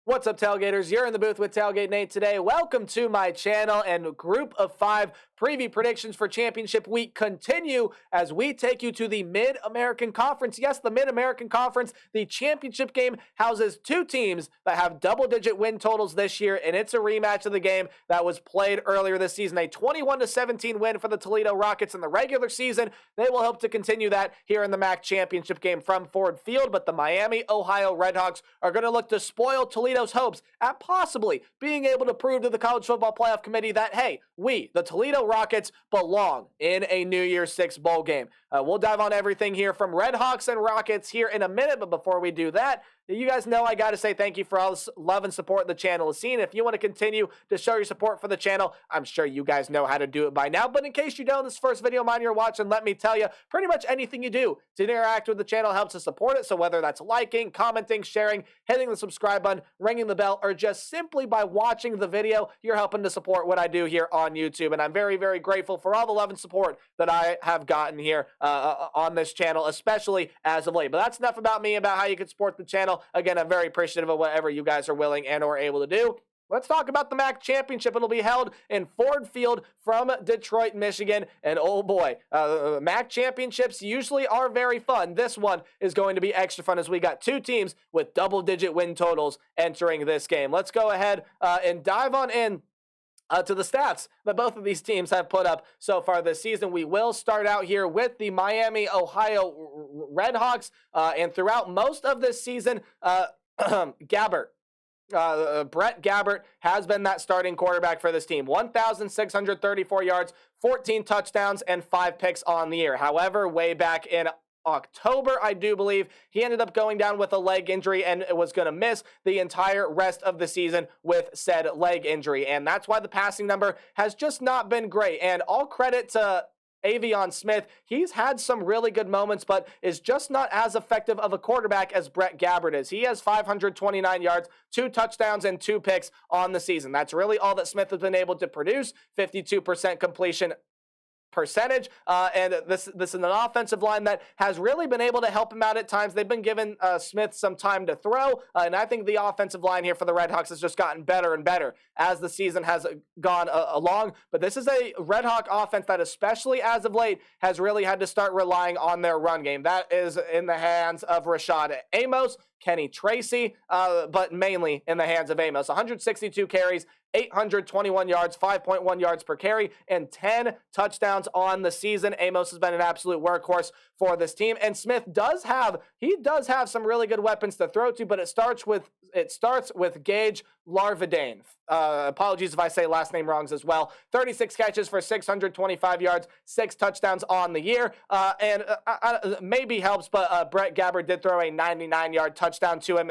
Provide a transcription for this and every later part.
What's up, Tailgaters? You're in the booth with Tailgate Nate today. Welcome to my channel, and Group of 5 preview predictions for Championship Week continue as we take you to the Mid-American Conference. Yes, the Mid-American Conference. The championship game houses two teams that have double-digit win totals this year, and it's a rematch of the game that was played earlier this season. A 21-17 win for the Toledo Rockets in the regular season. They will hope to continue that here in the MAC championship game from Ford Field, but the Miami, Ohio Redhawks are going to look to spoil Toledo's hopes at possibly being able to prove to the College Football Playoff Committee that, hey, we, the Toledo Rockets, belong in a New Year's Six bowl game. We'll dive on everything here from Redhawks and Rockets here in a minute, but before we do that, you guys know I got to say thank you for all the love and support the channel has seen. If you want to continue to show your support for the channel, I'm sure you guys know how to do it by now. But in case you don't, this first video of mine you're watching, let me tell you, pretty much anything you do to interact with the channel helps to support it. So whether that's liking, commenting, sharing, hitting the subscribe button, ringing the bell, or just simply by watching the video, you're helping to support what I do here on YouTube. And I'm very, very grateful for all the love and support that I have gotten here on this channel, especially as of late. But that's enough about me, about how you can support the channel. Again, I'm very appreciative of whatever you guys are willing and or able to do. Let's talk about the MAC Championship. It'll be held in Ford Field from Detroit, Michigan. And oh boy, MAC Championships usually are very fun. This one is going to be extra fun as we got two teams with double-digit win totals entering this game. Let's go ahead and dive on in to the stats that both of these teams have put up so far this season. We will start out here with the Miami, Ohio Redhawks, and throughout most of this season, Gabbert. Brett Gabbert has been that starting quarterback for this team. 1,634 yards, 14 touchdowns, and 5 picks on the year. However, way back in October, I do believe, he ended up going down with a leg injury and was going to miss the entire rest of the season with said leg injury. And that's why the passing number has just not been great. And all credit to Avion Smith. He's had some really good moments, but is just not as effective of a quarterback as Brett Gabbert is. He has 529 yards, 2 touchdowns, and 2 picks on the season. That's really all that Smith has been able to produce. 52% completion percentage, and this is an offensive line that has really been able to help him out at times. They've been giving Smith some time to throw, and I think the offensive line here for the Redhawks has just gotten better and better as the season has gone along. But this is a Redhawk offense that, especially as of late, has really had to start relying on their run game. That is in the hands of Rashad Amos, Kenny Tracy, but mainly in the hands of Amos. 162 carries, 821 yards, 5.1 yards per carry, and 10 touchdowns on the season. Amos has been an absolute workhorse for this team, and Smith does have some really good weapons to throw to, but it starts with Gage Larvadane. Apologies if I say last name wrongs as well. 36 catches for 625 yards, 6 touchdowns on the year, and maybe helps, but Brett Gabbert did throw a 99-yard touchdown to him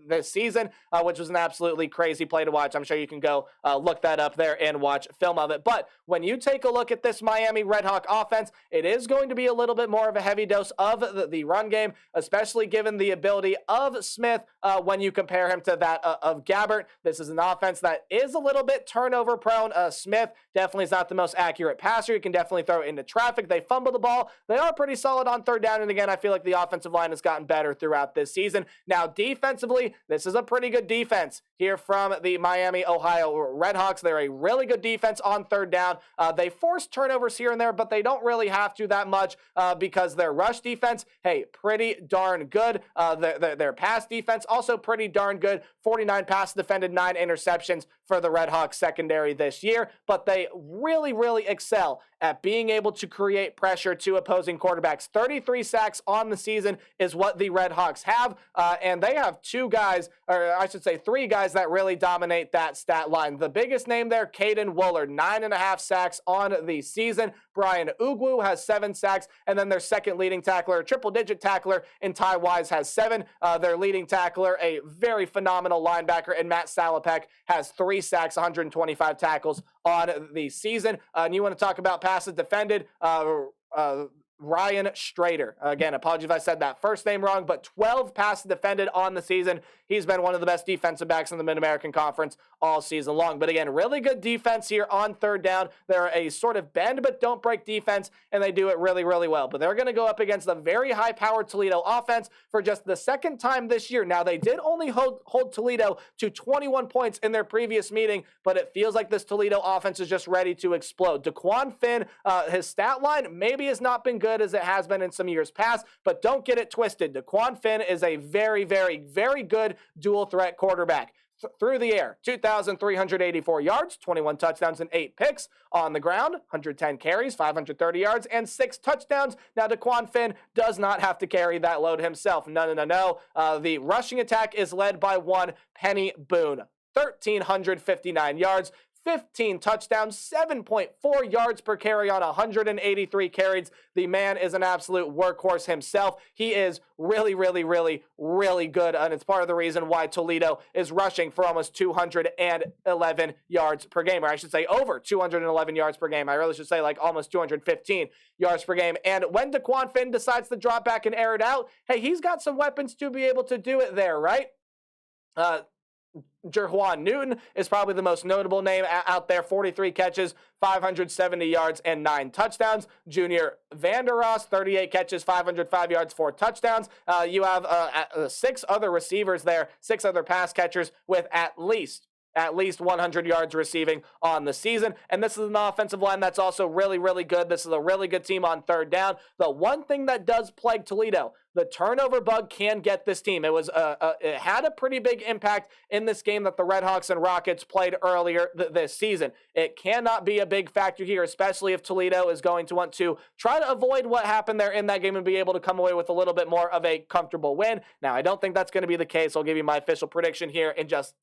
this season, which was an absolutely crazy play to watch. I'm sure you can go look that up there and watch film of it. But when you take a look at this Miami Redhawk offense, it is going to be a little bit more of a heavy dose of the run game, especially given the ability of Smith when you compare him to that of Gabbert. This is an offense that is a little bit turnover prone. Smith definitely is not the most accurate passer. You can definitely throw it into traffic. They fumble the ball. They are pretty solid on third down. And again, I feel like the offensive line has gotten better throughout this season. Now, defensively, this is a pretty good defense here from the Miami, Ohio Redhawks. They're a really good defense on third down. They force turnovers here and there, but they don't really have to that much because their rush defense, hey, pretty darn good. Their pass defense, also pretty darn good. 49 passes defended, 9 interceptions for the Redhawks secondary this year, but they really, really excel at being able to create pressure to opposing quarterbacks. 33 sacks on the season is what the Redhawks have, and they have 3 guys that really dominate that stat line. The biggest name there, Caden Woolard, 9.5 sacks on the season. Brian Ugwu has 7 sacks, and then their second leading tackler, triple-digit tackler in Ty Wise, has 7. Their leading tackler, a very phenomenal linebacker, and Matt Salopek has 3 sacks, 125 tackles on the season. And you want to talk about passes defended, Ryan Strader. Again, apologies if I said that first name wrong, but 12 passes defended on the season. He's been one of the best defensive backs in the Mid-American Conference all season long. But again, really good defense here on third down. They're a sort of bend but don't break defense, and they do it really, really well. But they're going to go up against a very high-powered Toledo offense for just the second time this year. Now, they did only hold Toledo to 21 points in their previous meeting, but it feels like this Toledo offense is just ready to explode. DeQuan Finn, his stat line maybe has not been good as it has been in some years past, but don't get it twisted. DeQuan Finn is a very, very, very good dual threat quarterback. Through the air, 2,384 yards, 21 touchdowns, and 8 picks. On the ground, 110 carries, 530 yards, and 6 touchdowns. Now, DeQuan Finn does not have to carry that load himself. No. The rushing attack is led by one Penny Boone, 1,359 yards, 15 touchdowns, 7.4 yards per carry on 183 carries. The man is an absolute workhorse himself. He is really, really, really, really good, and it's part of the reason why Toledo is rushing for almost 211 yards per game, or I should say over 211 yards per game. I really should say like almost 215 yards per game. And when DeQuan Finn decides to drop back and air it out, hey, he's got some weapons to be able to do it there, right? Jerjuan Newton is probably the most notable name out there. 43 catches, 570 yards, and 9 touchdowns. Junior Vandeross, 38 catches, 505 yards, 4 touchdowns. You have 6 other receivers there, 6 other pass catchers with at least 100 yards receiving on the season. And this is an offensive line that's also really, really good. This is a really good team on third down. The one thing that does plague Toledo, the turnover bug can get this team. It had a pretty big impact in this game that the Redhawks and Rockets played earlier this season. It cannot be a big factor here, especially if Toledo is going to want to try to avoid what happened there in that game and be able to come away with a little bit more of a comfortable win. Now, I don't think that's going to be the case. I'll give you my official prediction here in just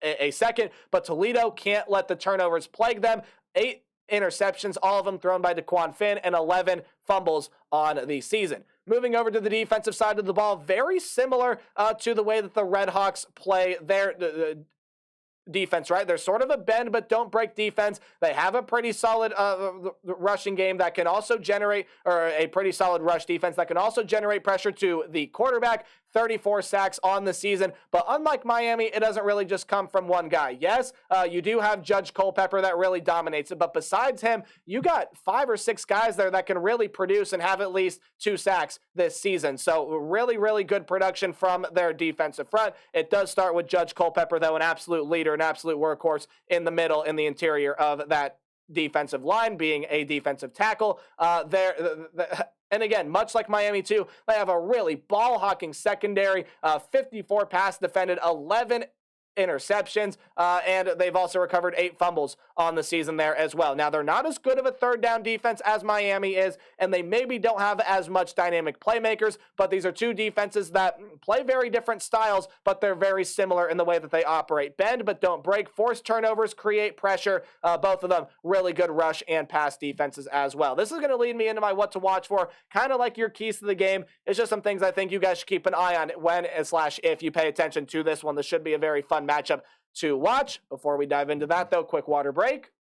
a second, but Toledo can't let the turnovers plague them. 8 interceptions, all of them thrown by DeQuan Finn, and 11 fumbles on the season. Moving over to the defensive side of the ball, very similar to the way that the Redhawks play their defense, right? They're sort of a bend but don't break defense. They have a pretty solid rushing game that can also generate, or a pretty solid rush defense that can also generate pressure to the quarterback. 34 sacks on the season, but unlike Miami, it doesn't really just come from one guy. Yes, you do have Judge Culpepper that really dominates it, but besides him, you got 5 or 6 guys there that can really produce and have at least 2 sacks this season. So really, really good production from their defensive front. It does start with Judge Culpepper, though, an absolute leader, an absolute workhorse in the middle, in the interior of that defensive line, being a defensive tackle. And again, much like Miami too, they have a really ball-hawking secondary, 54 pass defended, 11 interceptions, and they've also recovered 8 fumbles on the season there as well. Now, they're not as good of a third down defense as Miami is, and they maybe don't have as much dynamic playmakers, but these are 2 defenses that play very different styles, but they're very similar in the way that they operate. Bend but don't break, force turnovers, create pressure. Both of them really good rush and pass defenses as well. This is going to lead me into my what to watch for, kind of like your keys to the game. It's just some things I think you guys should keep an eye on when/if you pay attention to this one. This should be a very fun matchup to watch. Before we dive into that, though, quick water break.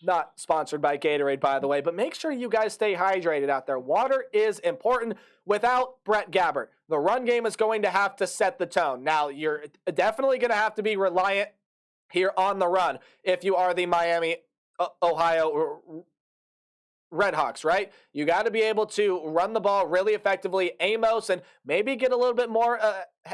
Not sponsored by Gatorade, by the way, but make sure you guys stay hydrated out there. Water is important. Without Brett Gabbert, the run game is going to have to set the tone. Now, you're definitely going to have to be reliant here on the run if you are the Miami, Ohio Redhawks, right? You got to be able to run the ball really effectively. Amos, and maybe get a little bit more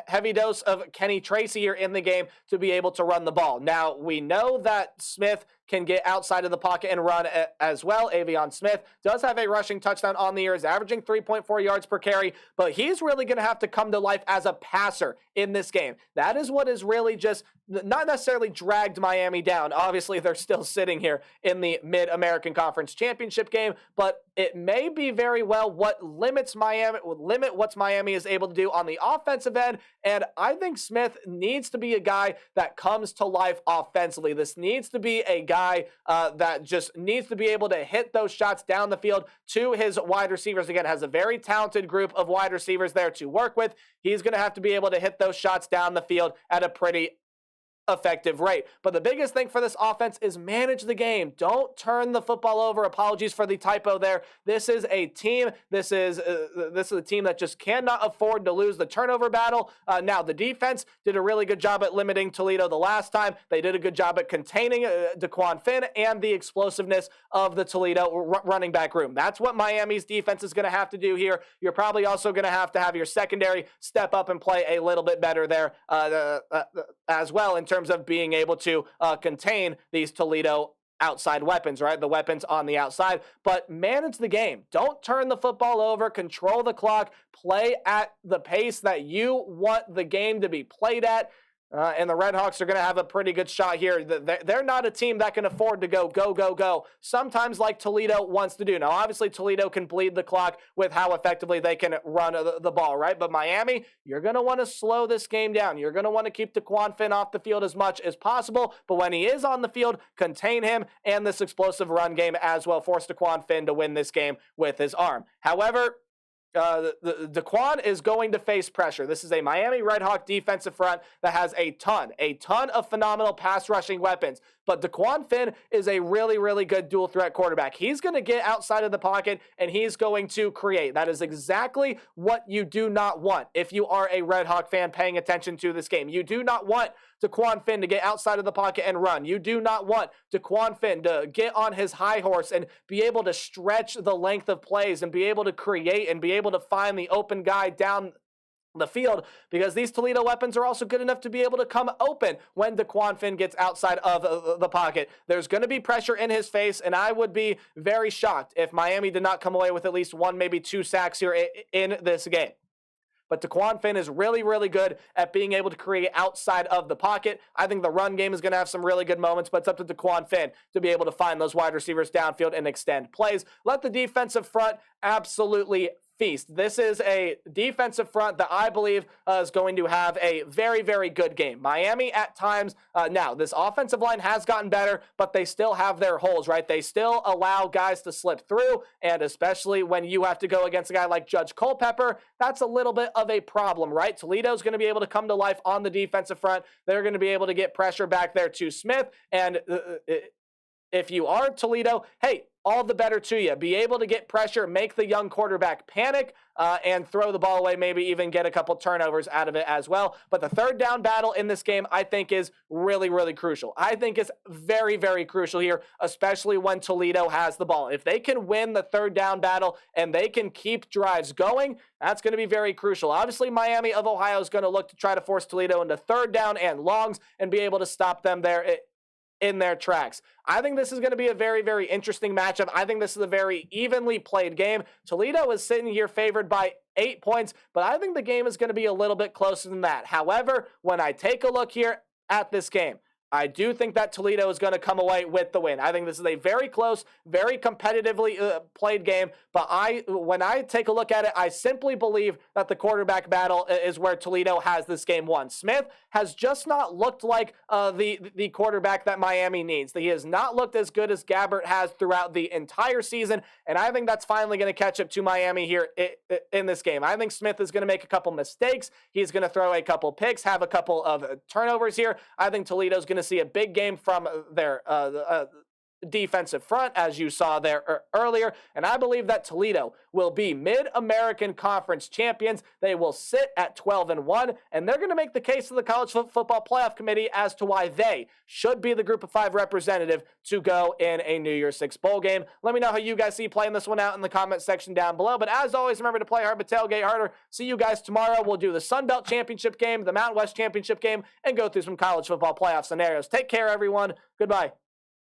heavy dose of Kenny Tracy here in the game to be able to run the ball. Now, we know that Smith can get outside of the pocket and run as well. Avion Smith does have a rushing touchdown on the year, is averaging 3.4 yards per carry, but he's really going to have to come to life as a passer in this game. That is what is really just not necessarily dragged Miami down. Obviously, they're still sitting here in the Mid-American Conference Championship game, but it may be very well what limits Miami, what Miami is able to do on the offensive end. And I think Smith needs to be a guy that comes to life offensively. This needs to be a guy that just needs to be able to hit those shots down the field to his wide receivers. Again, has a very talented group of wide receivers there to work with. He's going to have to be able to hit those shots down the field at a pretty effective rate. But the biggest thing for this offense is manage the game. Don't turn the football over. Apologies for the typo there. This is a team. This is a team that just cannot afford to lose the turnover battle. Now, the defense did a really good job at limiting Toledo the last time. They did a good job at containing Daquan Finn and the explosiveness of the Toledo running back room. That's what Miami's defense is going to have to do here. You're probably also going to have your secondary step up and play a little bit better there as well in terms of being able to contain these Toledo outside weapons, right? The weapons on the outside, but manage the game. Don't turn the football over, control the clock, play at the pace that you want the game to be played at. And the Redhawks are going to have a pretty good shot here. They're not a team that can afford to go, sometimes like Toledo wants to do. Now, obviously, Toledo can bleed the clock with how effectively they can run the ball, right? But Miami, you're going to want to slow this game down. You're going to want to keep Daquan Finn off the field as much as possible. But when he is on the field, contain him and this explosive run game as well. Force Daquan Finn to win this game with his arm. However, Daquan is going to face pressure. This is a Miami Redhawk defensive front that has a ton of phenomenal pass rushing weapons. But Daquan Finn is a really, really good dual threat quarterback. He's going to get outside of the pocket and he's going to create. That is exactly what you do not want if you are a Redhawk fan paying attention to this game. You do not want Daquan Finn to get outside of the pocket and run. You do not want Daquan Finn to get on his high horse and be able to stretch the length of plays and be able to create and be able to find the open guy down the field, because these Toledo weapons are also good enough to be able to come open when Daquan Finn gets outside of the pocket. There's going to be pressure in his face, and I would be very shocked if Miami did not come away with at least one, maybe two sacks here in this game. But Daquan Finn is really, really good at being able to create outside of the pocket. I think the run game is going to have some really good moments, but it's up to Daquan Finn to be able to find those wide receivers downfield and extend plays. Let the defensive front absolutely feast. This is a defensive front that I believe is going to have a very, very good game. Miami at times, now this offensive line has gotten better, but they still have their holes, right? They still allow guys to slip through, and especially when you have to go against a guy like Judge Culpepper, that's a little bit of a problem, right? Toledo's going to be able to come to life on the defensive front. They're going to be able to get pressure back there to Smith, and if you are Toledo, hey, all the better to you. Be able to get pressure, make the young quarterback panic, and throw the ball away, maybe even get a couple turnovers out of it as well. But the third down battle in this game, I think, is really, really crucial. I think it's very, very crucial here, especially when Toledo has the ball. If they can win the third down battle and they can keep drives going, that's going to be very crucial. Obviously, Miami of Ohio is going to look to try to force Toledo into third down and longs and be able to stop them there in their tracks. I think this is going to be a very, very interesting matchup. I think this is a very evenly played game. Toledo is sitting here favored by 8 points, but I think the game is going to be a little bit closer than that. However, when I take a look here at this game, I do think that Toledo is going to come away with the win. I think this is a very close, very competitively played game, but when I take a look at it, I simply believe that the quarterback battle is where Toledo has this game won. Smith has just not looked like the quarterback that Miami needs. He has not looked as good as Gabbert has throughout the entire season, and I think that's finally going to catch up to Miami here in this game. I think Smith is going to make a couple mistakes. He's going to throw a couple picks, have a couple of turnovers here. I think Toledo's going to see a big game from their defensive front, as you saw there earlier, and I believe that Toledo will be Mid-American Conference champions. They will sit at 12-1, and they're going to make the case to the College Football Playoff Committee as to why they should be the Group of 5 representative to go in a New Year's 6 bowl game. Let me know how you guys see playing this one out in the comment section down below, but as always, remember to play hard but tailgate harder. See you guys tomorrow. We'll do the Sun Belt Championship game, the Mountain West Championship game, and go through some college football playoff scenarios. Take care, everyone. Goodbye.